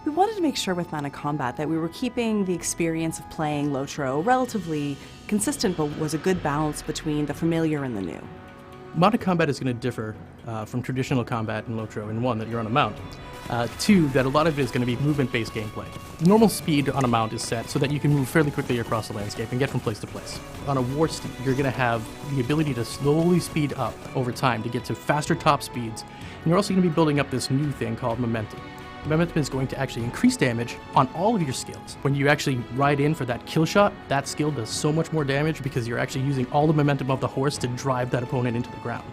We wanted to make sure with mounted combat that we were keeping the experience of playing Lotro relatively consistent, but was a good balance between the familiar and the new. Mounted combat is going to differ from traditional combat in Lotro in one, that you're on a mount. Two, that a lot of it is going to be movement-based gameplay. Normal speed on a mount is set so that you can move fairly quickly across the landscape and get from place to place. On a war steed, you're going to have the ability to slowly speed up over time to get to faster top speeds, and you're also going to be building up this new thing called momentum. Momentum is going to actually increase damage on all of your skills. When you actually ride in for that kill shot, that skill does so much more damage because you're actually using all the momentum of the horse to drive that opponent into the ground.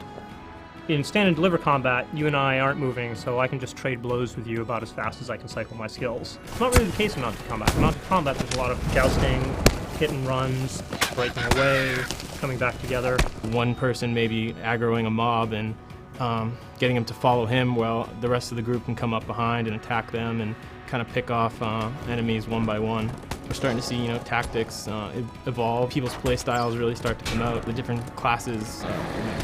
In stand and deliver combat, you and I aren't moving, so I can just trade blows with you about as fast as I can cycle my skills. It's not really the case in mounted combat. In mounted combat, there's a lot of jousting, hit and runs, breaking away, coming back together. One person maybe aggroing a mob and getting them to follow him while the rest of the group can come up behind and attack them and kind of pick off enemies one by one. We're starting to see, tactics evolve. People's play styles really start to come out. The different classes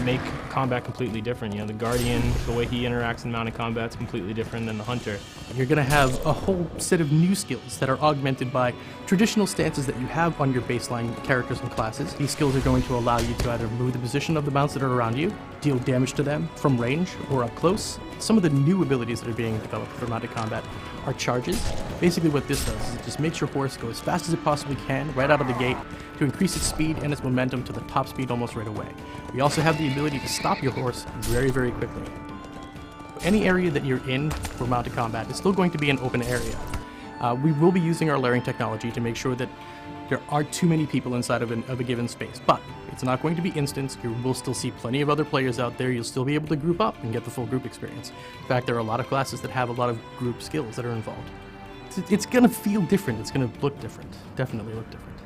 make combat completely different. The Guardian, the way he interacts in mounted combat is completely different than the Hunter. You're going to have a whole set of new skills that are augmented by traditional stances that you have on your baseline characters and classes. These skills are going to allow you to either move the position of the mounts that are around you, deal damage to them from range or up close. Some of the new abilities that are being developed for mounted combat are charges. Basically what this does is it just makes your horse go as fast as it possibly can right out of the gate to increase its speed and its momentum to the top speed almost right away. We also have the ability to stop your horse very, very quickly. Any area that you're in for mounted combat is still going to be an open area. We will be using our layering technology to make sure that there aren't too many people inside of a given space, but it's not going to be instant. You will still see plenty of other players out there. You'll still be able to group up and get the full group experience. In fact, there are a lot of classes that have a lot of group skills that are involved. It's going to feel different. It's going to look different. Definitely look different.